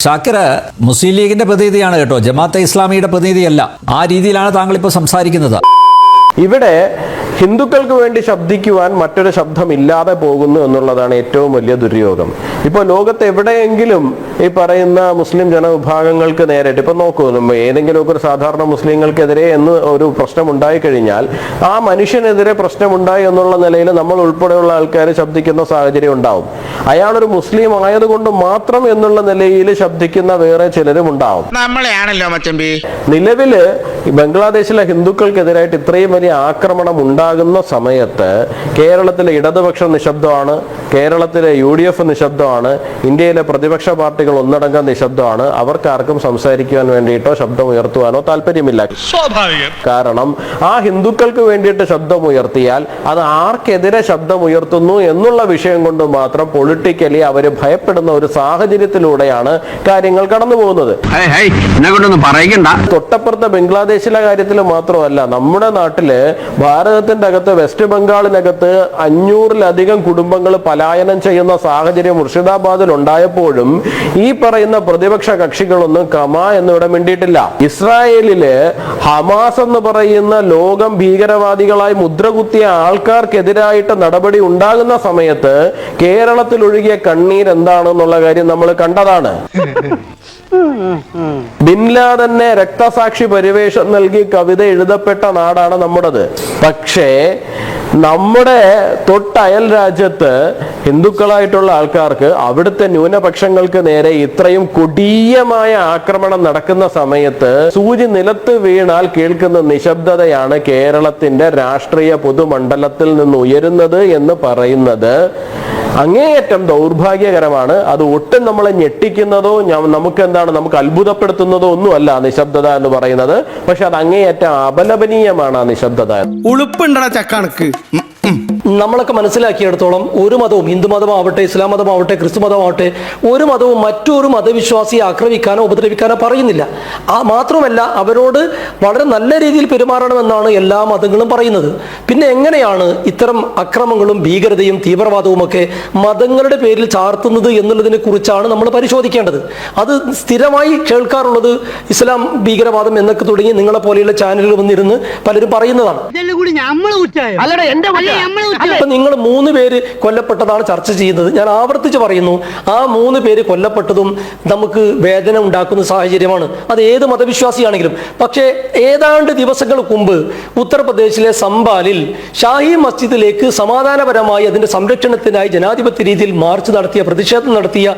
ഷാക്കിർ മുസ്ലിം ലീഗിന്റെ പ്രതിനിധിയാണ് കേട്ടോ, ജമാഅത്തെ ഇസ്ലാമിയുടെ പ്രതിനിധിയല്ല. ആ രീതിയിലാണ് താങ്കൾ ഇപ്പോൾ സംസാരിക്കുന്നത്. ഇവിടെ ഹിന്ദുക്കൾക്ക് വേണ്ടി ശബ്ദിക്കുവാൻ മറ്റൊരു ശബ്ദമില്ലാതെ പോകുന്നു എന്നുള്ളതാണ് ഏറ്റവും വലിയ ദുര്യോഗം. ഇപ്പോൾ ലോകത്ത് എവിടെയെങ്കിലും ഈ പറയുന്ന മുസ്ലിം ജനവിഭാഗങ്ങൾക്ക് നേരിട്ട് ഇപ്പൊ നോക്കൂ, ഏതെങ്കിലുമൊക്കെ ഒരു സാധാരണ മുസ്ലിങ്ങൾക്കെതിരെ എന്ന് ഒരു പ്രശ്നം ഉണ്ടായി കഴിഞ്ഞാൽ ആ മനുഷ്യനെതിരെ പ്രശ്നമുണ്ടായി എന്നുള്ള നിലയിൽ നമ്മൾ ഉൾപ്പെടെയുള്ള ആൾക്കാർ ശബ്ദിക്കുന്ന സാഹചര്യം ഉണ്ടാവും. അയാളൊരു മുസ്ലിം ആയതുകൊണ്ട് മാത്രം എന്നുള്ള നിലയിൽ ശബ്ദിക്കുന്ന വേറെ ചിലരും ഉണ്ടാവും. നിലവില് ബംഗ്ലാദേശിലെ ഹിന്ദുക്കൾക്കെതിരായിട്ട് ഇത്രയും വലിയ ആക്രമണം ഉണ്ടാകുന്ന സമയത്ത് കേരളത്തിലെ ഇടതുപക്ഷ നിശബ്ദമാണ്, കേരളത്തിലെ UDF നിശബ്ദമാണ്, ഇന്ത്യയിലെ പ്രതിപക്ഷ പാർട്ടികൾ ഒന്നടങ്കം നിശബ്ദമാണ്. അവർക്കാർക്കും സംസാരിക്കുവാൻ വേണ്ടിയിട്ടോ ശബ്ദം ഉയർത്തുവാനോ താല്പര്യമില്ല. കാരണം ആ ഹിന്ദുക്കൾക്ക് വേണ്ടിയിട്ട് ശബ്ദം ഉയർത്തിയാൽ അത് ആർക്കെതിരെ ശബ്ദം ഉയർത്തുന്നു എന്നുള്ള വിഷയം കൊണ്ട് മാത്രം പൊളിറ്റിക്കലി അവര് ഭയപ്പെടുന്ന ഒരു സാഹചര്യത്തിലൂടെയാണ് കാര്യങ്ങൾ കടന്നു പോകുന്നത്. തൊട്ടപ്പുറത്തെ ബംഗ്ലാദേശിലെ കാര്യത്തിൽ മാത്രമല്ല, നമ്മുടെ നാട്ടില് ഭാരതത്തിന്റെ അകത്ത് വെസ്റ്റ് ബംഗാളിനകത്ത് 500-ലധികം കുടുംബങ്ങൾ പലായനം ചെയ്യുന്ന സാഹചര്യം മുർഷിദാബാദിൽ ഉണ്ടായപ്പോഴും ഈ പറയുന്ന പ്രതിപക്ഷ കക്ഷികളൊന്നും കമാ എന്നിവിടെ മിണ്ടിയിട്ടില്ല. ഇസ്രായേലില് ഹമാസ് എന്ന് പറയുന്ന ലോകം ഭീകരവാദികളായി മുദ്രകുത്തിയ ആൾക്കാർക്കെതിരായിട്ട് നടപടി ഉണ്ടാകുന്ന സമയത്ത് കേരളത്തിൽ ഒഴുകിയ കണ്ണീർ എന്താണെന്നുള്ള കാര്യം നമ്മൾ കണ്ടതാണ്. ബിൻ ലാദനെ രക്തസാക്ഷി പരിവേഷം നൽകി കവിത എഴുതപ്പെട്ട നാടാണ് നമ്മുടേത്. പക്ഷേ നമ്മുടെ തൊട്ടയൽ രാജ്യത്ത് ഹിന്ദുക്കളായിട്ടുള്ള ആൾക്കാർക്ക്, അവിടുത്തെ ന്യൂനപക്ഷങ്ങൾക്ക് നേരെ ഇത്രയും കൊടിയമായ ആക്രമണം നടക്കുന്ന സമയത്ത് സൂചി നിലത്ത് വീണാൽ കേൾക്കുന്ന നിശബ്ദതയാണ് കേരളത്തിന്റെ രാഷ്ട്രീയ പൊതുമണ്ഡലത്തിൽ നിന്ന് ഉയരുന്നത് എന്ന് പറയുന്നത് അങ്ങേയറ്റം ദൗർഭാഗ്യകരമാണ്. അത് ഒട്ടും നമ്മളെ ഞെട്ടിക്കുന്നതോ നമുക്ക് അത്ഭുതപ്പെടുത്തുന്നതോ ഒന്നുമല്ല നിശബ്ദത എന്ന് പറയുന്നത്. പക്ഷെ അത് അങ്ങേയറ്റം അപലപനീയമാണ് ആ നിശബ്ദത. ഉളുപ്പുണ്ടടാ ചക്കാണക്ക്. നമ്മളൊക്കെ മനസ്സിലാക്കിയിടത്തോളം ഒരു മതവും, ഹിന്ദു മതമാവട്ടെ, ഇസ്ലാം മതമാവട്ടെ, ക്രിസ്തു മതമാവട്ടെ, ഒരു മതവും മറ്റൊരു മതവിശ്വാസിയെ ആക്രമിക്കാനോ ഉപദ്രവിക്കാനോ പറയുന്നില്ല. മാത്രമല്ല അവരോട് വളരെ നല്ല രീതിയിൽ പെരുമാറണമെന്നാണ് എല്ലാ മതങ്ങളും പറയുന്നത്. പിന്നെ എങ്ങനെയാണ് ഇത്തരം അക്രമങ്ങളും ഭീകരതയും തീവ്രവാദവും ഒക്കെ മതങ്ങളുടെ പേരിൽ ചാർത്തുന്നത് എന്നുള്ളതിനെ കുറിച്ചാണ് നമ്മൾ പരിശോധിക്കേണ്ടത്. അത് സ്ഥിരമായി കേൾക്കാറുള്ളത് ഇസ്ലാം ഭീകരവാദം എന്നൊക്കെ തുടങ്ങി നിങ്ങളെ പോലെയുള്ള ചാനലുകൾ വന്നിരുന്ന് പലരും പറയുന്നതാണ്. ഇപ്പൊ നിങ്ങൾ 3 പേര് കൊല്ലപ്പെട്ടതാണ് ചർച്ച ചെയ്യുന്നത്. ഞാൻ ആവർത്തിച്ച് പറയുന്നു, ആ 3 പേര് കൊല്ലപ്പെട്ടതും നമുക്ക് വേദന ഉണ്ടാക്കുന്ന സാഹചര്യമാണ്. അത് ഏത് മതവിശ്വാസിയാണെങ്കിലും. പക്ഷേ ഏതാണ്ട് ദിവസങ്ങൾക്ക് മുമ്പ് ഉത്തർപ്രദേശിലെ സംബാലിൽ ഷാഹി മസ്ജിദിലേക്ക് സമാധാനപരമായി അതിന്റെ സംരക്ഷണത്തിനായി ജനാധിപത്യ രീതിയിൽ മാർച്ച് നടത്തിയ, പ്രതിഷേധം നടത്തിയ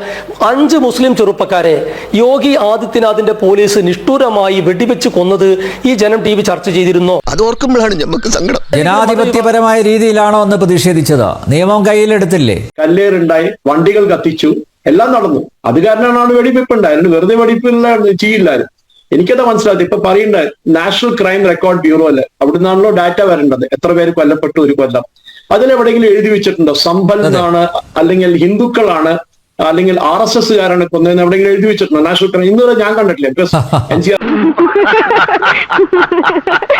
5 മുസ്ലിം ചെറുപ്പക്കാരെ യോഗി ആദിത്യനാഥിന്റെ പോലീസ് നിഷ്ഠൂരമായി വെടിവെച്ച് കൊന്നത് ഈ ജനം TV ചർച്ച ചെയ്തിരുന്നോ? അത് ഓർക്കുമ്പോഴാണ് നമുക്ക് സങ്കടം. ജനാധിപത്യപരമായ രീതിയിലാണോ എന്ന് പ്രതിഷേധിച്ചത്? നിയമം കയ്യിലെടുത്തില്ലേ? കല്ലേറുണ്ടായി, വണ്ടികൾ കത്തിച്ചു, എല്ലാം നടന്നു. അത് കാരണമാണ് വെടിവെപ്പ് ഉണ്ടായത്. വെറുതെ വെടിവെപ്പില്ല ചെയ്യില്ലായിരുന്നു. എനിക്കത് മനസ്സിലാക്കി. ഇപ്പൊ പറയണ്ട നാഷണൽ ക്രൈം റെക്കോർഡ് ബ്യൂറോ അല്ലേ, അവിടുന്നാണല്ലോ ഡാറ്റ വരേണ്ടത്, എത്ര പേര് കൊല്ലപ്പെട്ടു ഒരു കൊല്ലം. അതിലെവിടെയെങ്കിലും എഴുതി വെച്ചിട്ടുണ്ടോ സംഭലനാണ്, അല്ലെങ്കിൽ ഹിന്ദുക്കളാണ്, അല്ലെങ്കിൽ RSSകാരാണ് കൊന്നതെന്ന് എവിടെയെങ്കിലും എഴുതി വെച്ചിട്ടുണ്ടോ നാഷണൽ ക്രൈം? ഇന്നുവരെ ഞാൻ കണ്ടിട്ടില്ല.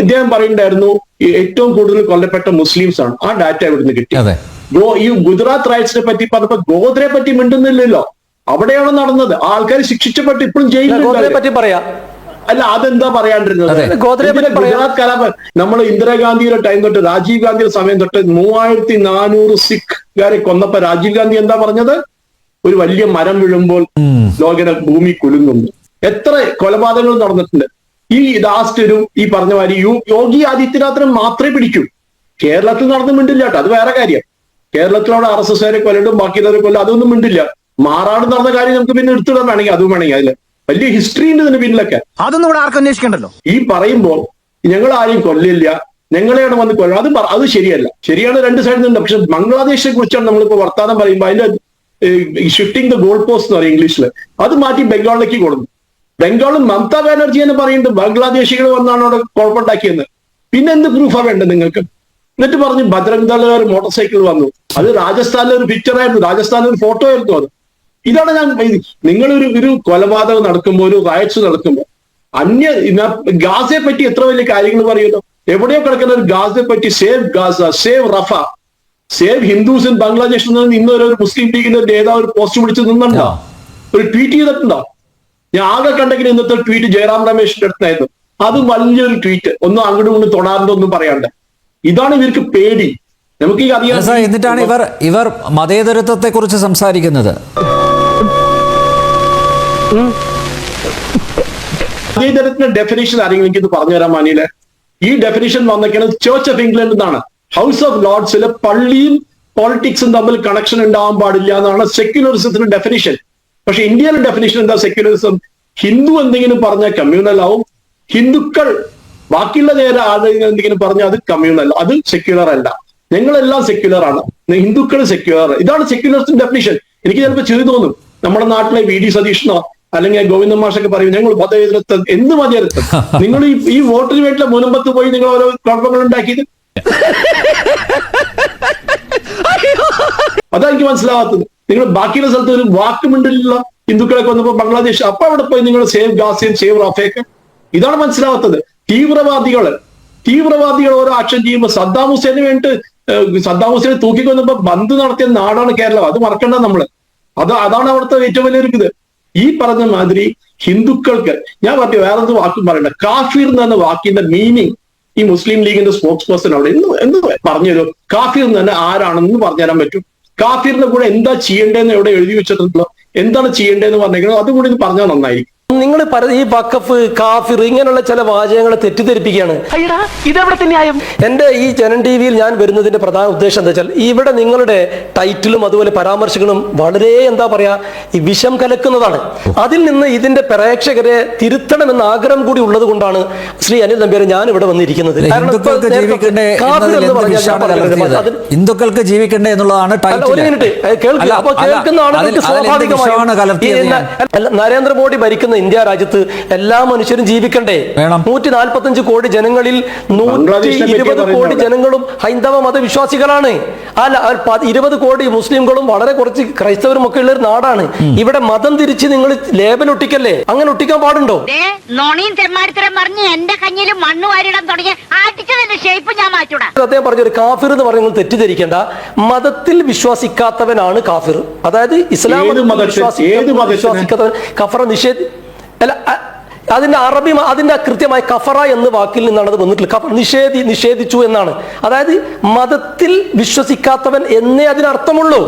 ഇദ്ദേഹം പറയുണ്ടായിരുന്നു ഏറ്റവും കൂടുതൽ കൊല്ലപ്പെട്ട മുസ്ലിംസ് ആണ്. ആ ഡാറ്റ എവിടുന്ന് കിട്ടി? ഈ ഗുജറാത്ത് റൈറ്റ്സിനെ പറ്റി പറഞ്ഞപ്പോ ഗോദ്രയെ പറ്റി മിണ്ടുന്നില്ലല്ലോ. അവിടെയാണ് നടന്നത്. ആ ആൾക്കാർ ശിക്ഷിച്ചപ്പെട്ട് ഇപ്പോഴും ജയിലിൽ പറയാം. അല്ല, അതെന്താ പറയാണ്ടിരുന്നത്? ഗുജറാത്ത് കലാപം നമ്മൾ ഇന്ദിരാഗാന്ധിയുടെ ടൈം തൊട്ട്, രാജീവ് ഗാന്ധിയുടെ സമയം തൊട്ട് 3400 സിഖുകാരെ കൊന്നപ്പോ രാജീവ് ഗാന്ധി എന്താ പറഞ്ഞത്? ഒരു വലിയ മരം വീഴുമ്പോൾ ലോകന ഭൂമി കുലുങ്ങുന്നു. എത്ര കൊലപാതകങ്ങൾ നടന്നിട്ടുണ്ട്. ഈ ലാസ്റ്റ് ഈ പറഞ്ഞ മാതിരി യോഗി ആദിത്യനാഥിനെ മാത്രമേ പിടിക്കൂ. കേരളത്തിൽ നടന്നു മിണ്ടില്ല കേട്ടോ, അത് വേറെ കാര്യം. കേരളത്തിലവിടെ RSSകാരെ കൊല്ലിടും, ബാക്കിയുള്ളവരെ കൊല്ലും, അതൊന്നും മിണ്ടില്ല. മാറാട് നടന്ന കാര്യം നമുക്ക് പിന്നെ എടുത്തിടാൻ വേണമെങ്കിൽ അതും വേണമെങ്കിൽ അതില് വലിയ ഹിസ്റ്ററി ഉണ്ട് ഇതിന് പിന്നിലൊക്കെ. അതൊന്നും ഇവിടെ ആർക്കും അന്വേഷിക്കണ്ടല്ലോ. ഈ പറയുമ്പോൾ ഞങ്ങൾ ആരെയും കൊല്ലില്ല, ഞങ്ങളെയാണ് വന്ന് കൊല്ലം, അത് ശരിയല്ല. ശരിയാണ്, 2 സൈഡിൽ നിന്നുണ്ട്. പക്ഷെ ബംഗ്ലാദേശിനെ കുറിച്ചാണ് നമ്മളിപ്പോ വർത്താനം പറയുമ്പോൾ അതിന്റെ ഷിഫ്റ്റിംഗ് ദ ഗോൾ പോസ്റ്റ് എന്ന് പറയും ഇംഗ്ലീഷില്. അത് മാറ്റി ബംഗാളിലേക്ക് കൊടുന്നു. ബംഗാളും മമതാ ബാനർജി എന്ന് പറയുന്നത് ബംഗ്ലാദേശികൾ വന്നാണ് അവിടെ കുഴപ്പമുണ്ടാക്കിയെന്ന്. പിന്നെ എന്ത് പ്രൂഫാ വേണ്ടത് നിങ്ങൾക്ക്? എന്നിട്ട് പറഞ്ഞു ബജ്രംഗ് ദളുകാർ മോട്ടോർ സൈക്കിൾ വന്നു. അത് രാജസ്ഥാനിലെ ഒരു പിക്ചറായിരുന്നു, രാജസ്ഥാനിലെ ഒരു ഫോട്ടോ ആയിരുന്നു അത്. ഇതാണ് ഞാൻ, നിങ്ങളൊരു കൊലപാതകം നടക്കുമ്പോൾ, ഒരു റയറ്റ്സ് നടക്കുമ്പോൾ ഗാസയെ പറ്റി എത്ര വലിയ കാര്യങ്ങൾ പറയുന്നു. എവിടെയോ കിടക്കുന്ന ഒരു ഗാസയെ പറ്റി, save Gaza, save Rafah, save Hindus in Bangladesh എന്ന് ഇന്ന് ഒരു മുസ്ലിം ലീഗിന്റെ നേതാവ് ഒരു പോസ്റ്റ് പിടിച്ച് നിന്നുണ്ടോ? ഒരു ട്വീറ്റ് ചെയ്തിട്ടുണ്ടോ? ഞാൻ ആകെ കണ്ടെങ്കിൽ ഇന്നത്തെ ട്വീറ്റ് ജയറാം രമേശിന്റെ അടുത്തായിരുന്നു. അത് വലിയൊരു ട്വീറ്റ്, ഒന്നും അങ്ങോട്ടും ഇങ്ങോട്ടും തൊടാണ്ടൊന്നും പറയാണ്ട്. ഇതാണ് ഇവർക്ക് പേടി. നമുക്ക് ഈ അറിയാം. എന്നിട്ടാണ് ഇവർ മതേതരത്വത്തെ കുറിച്ച് സംസാരിക്കുന്നത്. മതേതരത്തിന്റെ ഡെഫിനേഷൻ ആരെങ്കിലും എനിക്ക് ഇത് പറഞ്ഞുതരാൻ മാനിയില്? ഈ ഡെഫിനേഷൻ വന്നിരിക്കുന്നത് ചർച്ച് ഓഫ് ഇംഗ്ലണ്ട് എന്നാണ്. ഹൗസ് ഓഫ് ലോർഡ്സിലെ പള്ളിയും പോളിറ്റിക്സും തമ്മിൽ കണക്ഷൻ ഉണ്ടാവാൻ പാടില്ല എന്നാണ് സെക്യുലറിസത്തിന്റെ ഡെഫിനേഷൻ. പക്ഷെ ഇന്ത്യയിലെ ഡെഫിനേഷൻ എന്താ സെക്യുലറിസം? ഹിന്ദു എന്തെങ്കിലും പറഞ്ഞാൽ കമ്മ്യൂണൽ ആവും, ഹിന്ദുക്കൾ ബാക്കിയുള്ള നേരെ ആളുകൾ എന്തെങ്കിലും പറഞ്ഞാൽ അത് കമ്മ്യൂണൽ, അത് സെക്യുലർ അല്ല. ഞങ്ങളെല്ലാം സെക്യുലർ ആണ്, ഹിന്ദുക്കൾ സെക്യുലർ. ഇതാണ് സെക്യുലറിസത്തിന്റെ ഡെഫിനേഷൻ. എനിക്ക് ചിലപ്പോൾ ചെയ്തു തോന്നും, നമ്മുടെ നാട്ടിലെ വി ഡി സതീഷനോ അല്ലെങ്കിൽ ഗോവിന്ദ മാഷൊക്കെ പറയും ഞങ്ങൾ മതേതരത്വം. എന്ത് മതേതരത്വം? നിങ്ങൾ ഈ വോട്ടിന് വേണ്ടിയുള്ള മുനമ്പത്ത് പോയി നിങ്ങൾ ഓരോ കുഴപ്പങ്ങൾ ഉണ്ടാക്കിയത്. അതാ എനിക്ക് മനസ്സിലാവാത്തത്. നിങ്ങൾ ബാക്കിയുള്ള സ്ഥലത്ത് ഒരു വാക്കുമിണ്ടില്ല ഹിന്ദുക്കളെ കൊന്നപ്പോ ബംഗ്ലാദേശ്, അപ്പൊ അവിടെ പോയി നിങ്ങൾ സേവ് ഗാസിം, സേവ് റാഫേക്ക്. ഇതാണ് മനസ്സിലാവാത്തത്. തീവ്രവാദികൾ ഓരോ ആക്ഷൻ ചെയ്യുമ്പോൾ സദ്ദാം ഹുസൈന് വേണ്ടിട്ട് സദ്ദാം ഹുസൈനെ തൂക്കിക്കൊന്നപ്പോ ബന്ദ് നടത്തിയ നാടാണ് കേരളം. അത് മറക്കണ്ട നമ്മള്. അതാണ് അവിടുത്തെ ഏറ്റവും വലിയൊരു ഇത്. ഈ പറഞ്ഞ മാതിരി ഹിന്ദുക്കൾക്ക് ഞാൻ പറഞ്ഞു വേറൊരു വാക്കും പറയണ്ട. കാഫിർ എന്ന വാക്കിന്റെ മീനിങ് ഈ മുസ്ലിം ലീഗിന്റെ സ്പോക്സ് പേഴ്സൺ അവിടെ എന്ത് പറഞ്ഞുതരും? കാഫിർ എന്ന് തന്നെ ആരാണെന്ന് പറഞ്ഞുതരാൻ പറ്റും? കാഫിറിന്റെ കൂടെ എന്താ ചെയ്യേണ്ടതെന്ന് എവിടെ എഴുതി വെച്ചിട്ടുണ്ടല്ലോ? എന്താണ് ചെയ്യേണ്ടതെന്ന് പറഞ്ഞേക്കുന്നത് അതും കൂടി പറഞ്ഞാൽ നന്നായിരിക്കും. നിങ്ങൾ ഈ വഖഫ്, കാഫിർ ഇങ്ങനെയുള്ള ചില വാചകങ്ങളെ തെറ്റിദ്ധരിപ്പിക്കുകയാണ്. എന്റെ ഈ ജനൻ ടി വിയിൽ ഞാൻ വരുന്നതിന്റെ പ്രധാന ഉദ്ദേശം എന്താ വെച്ചാൽ ഇവിടെ നിങ്ങളുടെ ടൈറ്റിലും അതുപോലെ പരാമർശങ്ങളും വളരെ എന്താ പറയാ ഈ വിഷം കലക്കുന്നതാണ്. അതിൽ നിന്ന് ഇതിന്റെ പ്രേക്ഷകരെ തിരുത്തണമെന്ന ആഗ്രഹം കൂടി ഉള്ളത് കൊണ്ടാണ് ശ്രീ അനിൽ നമ്പ്യാരെ ഞാൻ ഇവിടെ വന്നിരിക്കുന്നത്. ഹിന്ദുക്കൾക്ക് ജീവിക്കണ്ടേ എന്നുള്ളതാണ് കേൾക്കുന്ന ആളുകൾക്ക് സ്വാഭാവികമായും നരേന്ദ്രമോദി ഭരിക്കുന്ന ഇന്ത്യ രാജ്യത്ത് എല്ലാ മനുഷ്യരും ജീവിക്കണ്ടേ? 145 കോടി ജനങ്ങളിൽ 120 കോടി ജനങ്ങളും ഹൈന്ദവ മതവിശ്വാസികളാണ്. അല്ല 20 കോടി മുസ്ലിംകളും വളരെ കുറച്ച് ക്രൈസ്തവരും ഒക്കെ ഉള്ള ഒരു നാടാണ്. ഇവിടെ മതം തിരിച്ച് നിങ്ങൾ ലേബൽ ഒട്ടിക്കല്ലേ? അങ്ങനെ ഒട്ടിക്കാൻ പാടുണ്ടോ? അദ്ദേഹം പറഞ്ഞൊരു കാഫിർ എന്ന് പറഞ്ഞാൽ തെറ്റിദ്ധരിക്കേണ്ട. മതത്തിൽ വിശ്വസിക്കാത്തവനാണ് കാഫിർ. അതായത് ഇസ്ലാം വിശ്വസിക്കാത്തവൻ കഫറ അല്ല അതിന്റെ അറബി അതിന്റെ കൃത്യമായ കഫറ എന്ന വാക്കിൽ നിന്നാണ് അത് വന്നിട്ടുള്ളത്. നിഷേധിച്ചു എന്നാണ്. അതായത് മതത്തിൽ വിശ്വസിക്കാത്തവൻ എന്നേ അതിനർത്ഥമുള്ളൂ.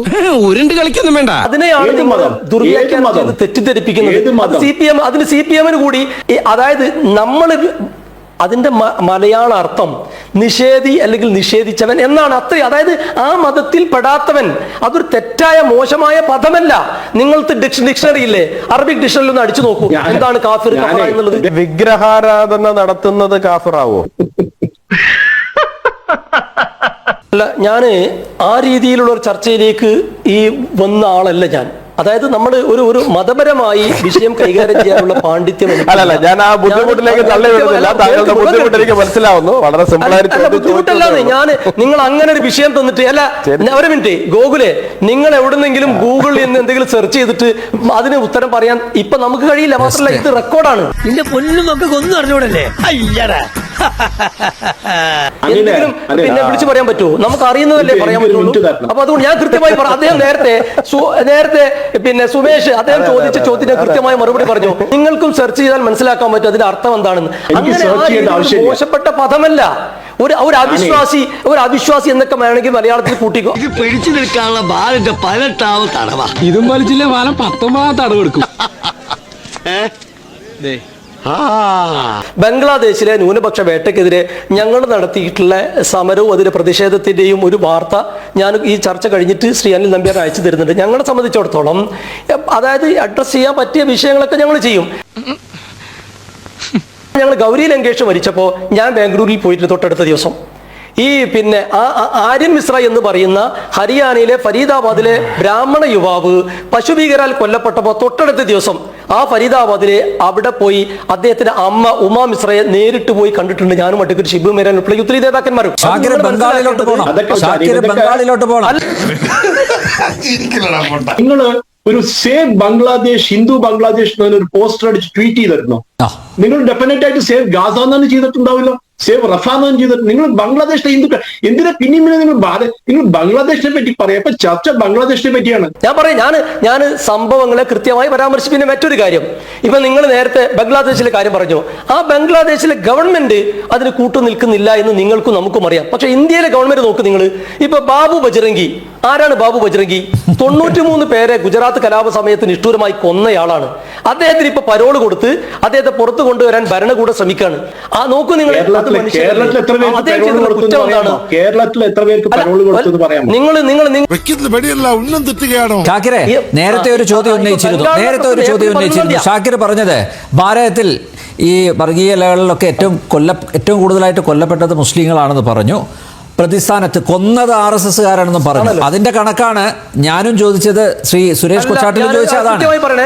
അതിനെയാണ് നിങ്ങൾ ദുർവ്യാഖ്യാനം ചെയ്ത് തെറ്റിദ്ധരിപ്പിക്കുന്നത്. CPM കൂടി അതായത് നമ്മൾ അതിന്റെ മലയാള അർത്ഥം നിഷേധി അല്ലെങ്കിൽ നിഷേധിച്ചവൻ എന്നാണ്. അതായത് ആ മതത്തിൽ പെടാത്തവൻ. അതൊരു തെറ്റായ മോശമായ പദമല്ല. നിങ്ങൾക്ക് ഡിക്ഷണറി ഇല്ലേ? അറബിക് ഡിക്ഷണറിയിൽ ഒന്ന് അടിച്ചു നോക്കൂ എന്താണ് കാഫിർ എന്നുള്ളത്. വിഗ്രഹാരാധന നടത്തുന്നത് കാഫിറാവോ? അല്ല, ഞാന് ആ രീതിയിലുള്ള ഒരു ചർച്ചയിലേക്ക് ഈ വന്ന ആളല്ല ഞാൻ. അതായത് നമ്മൾ ഒരു മതപരമായി വിഷയം കൈകാര്യം ചെയ്യാനുള്ള പാണ്ഡിത്യം അല്ലല്ല, ഞാൻ ആ ബുദ്ധിമുട്ടിലേക്ക് തള്ളിവിടുന്നില്ല. താങ്കളുടെ ബുദ്ധിമുട്ട് എനിക്ക് മനസ്സിലാവുന്നു. വളരെ ബുദ്ധിമുട്ടല്ലാതെ ഞാൻ നിങ്ങൾ അങ്ങനെ ഒരു വിഷയം തന്നിട്ട് അല്ല. ഒരു മിനിറ്റ് ഗോകുലെ, നിങ്ങൾ എവിടെന്നെങ്കിലും ഗൂഗിളിൽ നിന്ന് എന്തെങ്കിലും സെർച്ച് ചെയ്തിട്ട് അതിന് ഉത്തരം പറയാൻ ഇപ്പൊ നമുക്ക് കഴിയില്ല. മാത്രമല്ല ഇത് റെക്കോർഡാണ്. നിന്റെ പൊന്നും മക്കൾക്ക് ഒന്നും അറിഞ്ഞൂടല്ലേ? എന്തെങ്കിലും പിന്നെ വിളിച്ചു പറയാൻ പറ്റുമോ? നമുക്ക് അറിയുന്നതല്ലേ പറയാൻ പറ്റുള്ളൂ. അപ്പൊ അതുകൊണ്ട് ഞാൻ കൃത്യമായി അദ്ദേഹം നേരത്തെ പിന്നെ സുമേഷ് അദ്ദേഹം ചോദിച്ച ചോദ്യത്തിന് കൃത്യമായ മറുപടി പറഞ്ഞു. നിങ്ങൾക്കും സെർച്ച് ചെയ്താൽ മനസ്സിലാക്കാൻ പറ്റും അതിന്റെ അർത്ഥം എന്താണെന്ന്. അങ്ങനെ മോശപ്പെട്ട പദമല്ല. ഒരു അവിശ്വാസി എന്നൊക്കെ വേണമെങ്കിൽ മലയാളത്തിൽ കൂട്ടിക്കോ. പിടിച്ചു നിൽക്കാനുള്ള ബാലിന്റെ 18ാമത് തടവാ. ഇതും വലിച്ചില്ല ബാലം 19ാമത് തടവ് എടുക്കും. ബംഗ്ലാദേശിലെ ന്യൂനപക്ഷ വേട്ടയ്ക്കെതിരെ ഞങ്ങൾ നടത്തിയിട്ടുള്ള സമരവും അതിന്റെ പ്രതിഷേധത്തിന്റെയും ഒരു വാർത്ത ഞാൻ ഈ ചർച്ച കഴിഞ്ഞിട്ട് ശ്രീ അനിൽ നമ്പ്യാർ അയച്ചു തരുന്നുണ്ട്. ഞങ്ങളെ സംബന്ധിച്ചിടത്തോളം അതായത് അഡ്രസ് ചെയ്യാൻ പറ്റിയ വിഷയങ്ങളൊക്കെ ഞങ്ങൾ ചെയ്യും. ഞങ്ങൾ ഗൗരി ലങ്കേഷ് മരിച്ചപ്പോൾ ഞാൻ ബാംഗ്ലൂരിൽ പോയിട്ട് തൊട്ടടുത്ത ദിവസം ഈ പിന്നെ ആര്യൻ മിശ്ര എന്ന് പറയുന്ന ഹരിയാനയിലെ ഫരീദാബാദിലെ ബ്രാഹ്മണ യുവാവ് പശുഭീകരാൽ കൊല്ലപ്പെട്ടപ്പോൾ തൊട്ടടുത്ത ദിവസം ആ ഫരീദാബാദിലെ അവിടെ പോയി അദ്ദേഹത്തിന്റെ അമ്മ ഉമാ മിശ്രയെ നേരിട്ട് പോയി കണ്ടിട്ടുണ്ട്. ഞാനും അഡ്വക്കേറ്റ് ഷിബു മേരാൻ ഉൾപ്പെടെ ഒത്തിരി നേതാക്കന്മാരും. നിങ്ങള് ഒരു സേവ് ബംഗ്ലാദേശ്, ഹിന്ദു ബംഗ്ലാദേശ് ഒരു പോസ്റ്റർ അടിച്ച് ട്വീറ്റ് ചെയ്തിരുന്നോ? നിങ്ങൾ ഡെഫിനറ്റ് ആയിട്ട് സേവ് ഗാസ എന്നാണ് ചെയ്തിട്ടുണ്ടാവില്ലോ. സേവ് റഫാന്ന് ചെയ്തിട്ട് നിങ്ങൾ ബംഗ്ലാദേശിലെ ഹിന്ദുക്കൾ എന്തിനാ പിന്നെയും നിങ്ങൾ ബംഗ്ലാദേശിനെ പറ്റി പറയാം. ഇപ്പൊ ചർച്ച ബംഗ്ലാദേശിനെ പറ്റിയാണ്. ഞാൻ പറയും, ഞാൻ സംഭവങ്ങളെ കൃത്യമായി പരാമർശിച്ചു. പിന്നെ മറ്റൊരു കാര്യം, ഇപ്പൊ നിങ്ങൾ നേരത്തെ ബംഗ്ലാദേശിലെ കാര്യം പറഞ്ഞു. ആ ബംഗ്ലാദേശിലെ ഗവൺമെന്റ് അതിന് കൂട്ടു നിൽക്കുന്നില്ല എന്ന് നിങ്ങൾക്കും നമുക്കും അറിയാം. പക്ഷെ ഇന്ത്യയിലെ ഗവൺമെന്റ് നോക്ക് നിങ്ങൾ. ഇപ്പൊ ബാബു ബജ്രംഗി, ആരാണ് ബാബു ബജ്രംഗി? 93 പേരെ ഗുജറാത്ത് കലാപ സമയത്ത് നിഷ്ഠൂരമായി കൊന്നയാളാണ്. അദ്ദേഹത്തിന് ഇപ്പൊ പരോള് കൊടുത്ത് അദ്ദേഹത്തെ പുറത്തു കൊണ്ടുവരാൻ ഭരണകൂടം ശ്രമിക്കാണ്. ആ നോക്കൂ നിങ്ങൾ. കേരളത്തിൽ എത്ര പേർക്ക് പരോള് കൊടുത്തു പറയാം. നിങ്ങൾ ഷാക്കിറെ നേരത്തെ ഒരു ചോദ്യം ഉന്നയിച്ചിരുന്നു. ഷാക്കിർ പറഞ്ഞത് ഭാരതത്തിൽ ഈ വർഗീയ ലഹളകളിലൊക്കെ ഏറ്റവും കൂടുതലായിട്ട് കൊല്ലപ്പെട്ടത് മുസ്ലിങ്ങളാണെന്ന് പറഞ്ഞു. പ്രതിസ്ഥാനത്ത് കൊന്നത് RSSകാരാണെന്ന് പറഞ്ഞു. അതിന്റെ കണക്കാണ് ഞാനും ചോദിച്ചത്. ശ്രീ സുരേഷ് കൊച്ചാട്ടിലും ചോദിച്ചത് അതാണ്.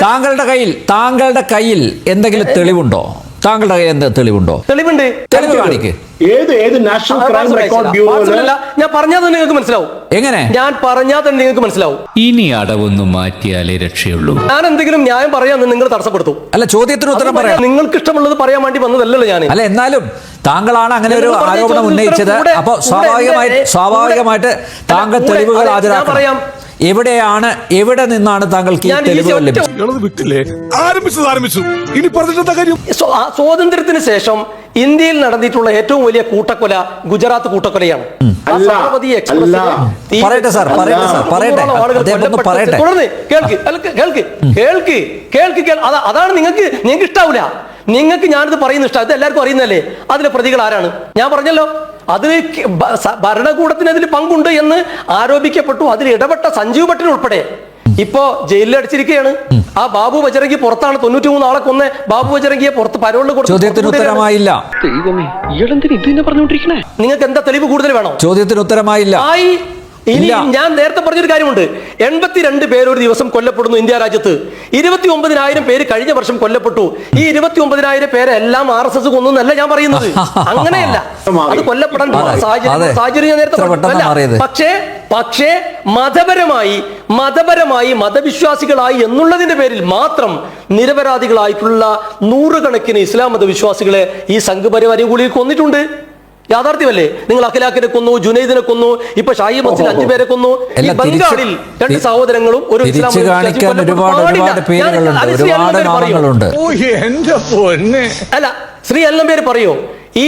താങ്കളുടെ കയ്യിൽ എന്തെങ്കിലും തെളിവുണ്ടോ? താങ്കളുടെ കയ്യിൽ എന്ത് തെളിവുണ്ടോ? തെളിവ് കാണിക്ക്. ഏത് നാഷണൽ ക്രൈം റെക്കോർഡ് ബ്യൂറോയില് ഞാൻ പറഞ്ഞാൽ തന്നെ നിങ്ങൾക്ക് മനസ്സിലാവും. എങ്ങനെ? ഞാൻ പറഞ്ഞാൽ തന്നെ നിങ്ങൾക്ക് മനസ്സിലാവും. ഇനി അടവൊന്ന് മാറ്റിയാലേ രക്ഷയുള്ളൂ. ഞാൻ എന്തെങ്കിലും ന്യായം പറയാമെന്ന് നിങ്ങൾ തടസ്സപ്പെടുത്തും. അല്ല, ചോദ്യത്തിന് ഉത്തരം പറയാം. നിങ്ങൾക്ക് ഇഷ്ടമുള്ളത് പറയാൻ വേണ്ടി വന്നതല്ലല്ലോ ഞാൻ. അല്ല, എന്നാലും താങ്കളാണ് അങ്ങനെ ഒരു ആരോപണം ഉന്നയിച്ചത്. അപ്പൊ സ്വാഭാവികമായിട്ട് താങ്കൾ തെളിവുകൾ ഹാജരാക്കണം. എവിടെ നിന്നാണ് താങ്കൾക്ക് ഈ തെളിവുകൾ ലഭിച്ചത്? സ്വാതന്ത്ര്യത്തിന് ശേഷം ഇന്ത്യയിൽ നടന്നിട്ടുള്ള ഏറ്റവും വലിയ കൂട്ടക്കൊല ഗുജറാത്ത് കൂട്ടക്കൊലയാണ്. പറയട്ടെ സാർ, അതാണ് നിങ്ങൾക്ക് ഇഷ്ടാവില്ല. നിങ്ങൾക്ക് ഞാനിത് പറയുന്ന ഇഷ്ടം, ഇത് എല്ലാവർക്കും അറിയുന്നല്ലേ. അതിലെ പ്രതികൾ ആരാണ്? ഞാൻ പറഞ്ഞല്ലോ, അതിൽ ഭരണകൂടത്തിന് അതിൽ പങ്കുണ്ട് എന്ന് ആരോപിക്കപ്പെട്ടു. അതിൽ ഇടപെട്ട സഞ്ജീവ് ഭട്ടിന് ഉൾപ്പെടെ ഇപ്പോ ജയിലിൽ അടിച്ചിരിക്കുകയാണ്. ആ ബാബു ബജ്രംഗി പുറത്താണ്. 93 ആളെ കൊന്ന് ബാബു ബജ്രംഗിയെ പുറത്ത് പരോളിൽ കൊടുത്തു. ചോദ്യത്തിന് ഉത്തരമായില്ല. നിങ്ങൾക്ക് എന്താ തെളിവ് കൂടുതൽ വേണോ? ചോദ്യത്തിന് ഉത്തരമായില്ല. ഇനി ഞാൻ നേരത്തെ പറഞ്ഞൊരു കാര്യമുണ്ട്. 82 പേര് ഒരു ദിവസം കൊല്ലപ്പെടുന്നു ഇന്ത്യ രാജ്യത്ത്. 29,000 പേര് കഴിഞ്ഞ വർഷം കൊല്ലപ്പെട്ടു. ഈ 29,000 പേരെ എല്ലാം RSS കൊന്നു എന്നല്ല ഞാൻ പറയുന്നത്. അങ്ങനെയല്ല, അത് കൊല്ലപ്പെടാൻ സാഹചര്യം ഞാൻ നേരത്തെ പറഞ്ഞില്ല. പക്ഷേ മതപരമായി മതവിശ്വാസികളായി എന്നുള്ളതിന്റെ പേരിൽ മാത്രം നിരപരാധികളായിട്ടുള്ള നൂറുകണക്കിന് ഇസ്ലാം മതവിശ്വാസികളെ ഈ സംഘപരിവാരം കൂടി കൊന്നിട്ടുണ്ട്. യാഥാർത്ഥ്യമല്ലേ? നിങ്ങൾ അഖിലാഖിനെ കൊന്നു, ജുനൈദിനെ കൊന്നു, ഇപ്പൊ ഷായി മസ്ജിദ് 5 പേരെ കൊന്നു. ഈ ബംഗാളിൽ 2 സഹോദരങ്ങളും ഒരു ഇസ്ലാം അല്ല ശ്രീ എല്ലാം പേര് പറയോ? ഈ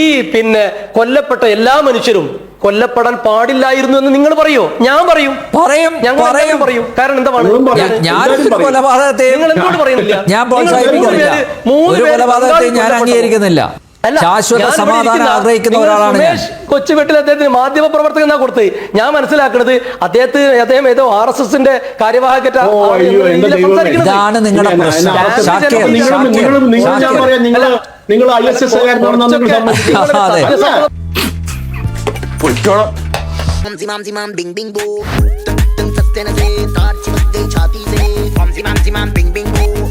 കൊല്ലപ്പെട്ട എല്ലാ മനുഷ്യരും കൊല്ലപ്പെടാൻ പാടില്ലായിരുന്നു എന്ന് നിങ്ങൾ പറയോ? ഞാൻ പറയും. കാരണം എന്താണ്? നിങ്ങൾ എന്തുകൊണ്ട് പറയുന്നില്ല? ഞാൻ അംഗീകരിക്കുന്നില്ല. ശാശ്വത സമാധാനം ആഗ്രഹിക്കുന്ന ഒരാളാണ് ഞാൻ. കൊച്ചുവെട്ടിൽ അദ്ദേഹത്തിന് മാധ്യമ പ്രവർത്തകൻ എന്നാ കൊടുത്ത്. ഞാൻ മനസ്സിലാക്കുന്നത് അദ്ദേഹം ഏതോ RSSന്റെ കാര്യവാഹകറ്റ. ഇതാണ് നിങ്ങളുടെ പ്രശ്നം. നിങ്ങൾ ISS Bing bing boo.